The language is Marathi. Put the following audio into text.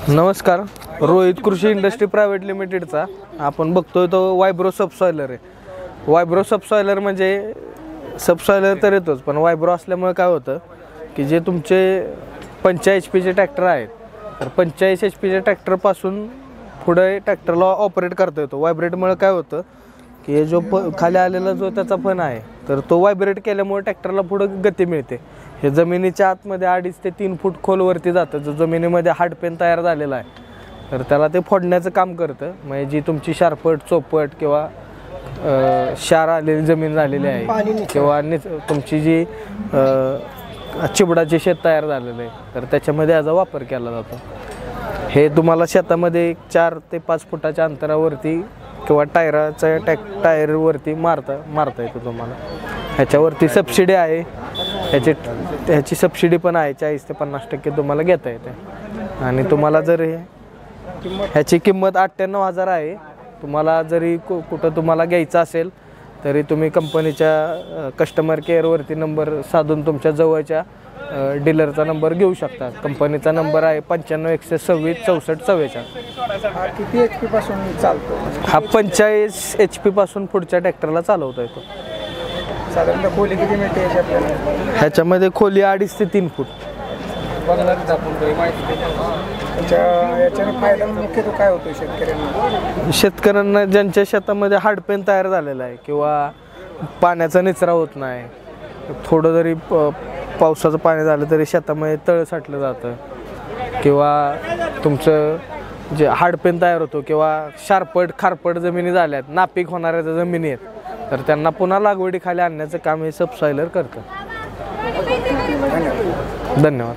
नमस्कार. रोहित कृषी इंडस्ट्री प्रायव्हेट लिमिटेडचा आपण बघतोय तो वायब्रो सबसॉयलर आहे. वायब्रो सबसॉयलर म्हणजे सबसॉयलर तर येतोच, पण वायब्रो असल्यामुळे काय होतं की जे तुमचे 45 HP ट्रॅक्टर आहेत, तर 45 HP ट्रॅक्टरपासून पुढे ट्रॅक्टरला ऑपरेट करता येतो. वायब्रेटमुळे काय होतं की हे जो खाली आलेला जो त्याचा फण आहे, तर तो वायब्रेट केल्यामुळे ट्रॅक्टरला पुढं गती मिळते. हे जमिनीच्या आतमध्ये 2.5 ते 3 फूट खोलवरती जातं. जो जमिनीमध्ये हाडपेन तयार झालेला आहे, तर त्याला ते फोडण्याचं काम करतं. म्हणजे जी तुमची शारपट चोपट किंवा क्षार आलेली जमीन झालेली आहे किंवा तुमची जी चिबडाचे शेत तयार झालेलं आहे, तर त्याच्यामध्ये याचा वापर केला जातो. हे तुम्हाला शेतामध्ये 4 ते 5 फुटाच्या अंतरावरती किंवा टायरवरती मारता येतो तुम्हाला. ह्याच्यावरती सबसिडी आहे. ह्याची सबसिडी पण आहे. 40 ते 50% तुम्हाला घेता येते. आणि तुम्हाला जर ह्याची किंमत 98,000 आहे. तुम्हाला जरी कुठं तुम्हाला घ्यायचं असेल तरी तुम्ही कंपनीच्या कस्टमर केअरवरती नंबर साधून तुमच्या जवळच्या डीलरचा नंबर घेऊ शकता. कंपनीचा नंबर आहे 95 126 64 44. किती HP पासून चालतो? हा 45 HP पासून पुढच्या ट्रॅक्टरला चालवता येतो. साधारणतः खोली किती मिळते आपल्याला? ह्याच्यामध्ये खोली 2.5 ते 3 फूट. याच्याने फायदा मुख्यतः काय होतो शेतकऱ्यांना? शेतकऱ्यांना ज्यांच्या शेतामध्ये हाडपेन तयार झालेला आहे किंवा पाण्याचा निचरा होत नाही, थोडं जरी पावसाचं पाणी झालं तरी शेतामध्ये तळ साठलं जातं, किंवा तुमचं जे हाडपेन तयार होतो किंवा खारपट जमिनी झाल्यात, नापीक होणाऱ्या जमिनी आहेत, तर त्यांना पुन्हा लागवडीखाली आणण्याचं काम हे सबसॉयलर करतं. धन्यवाद.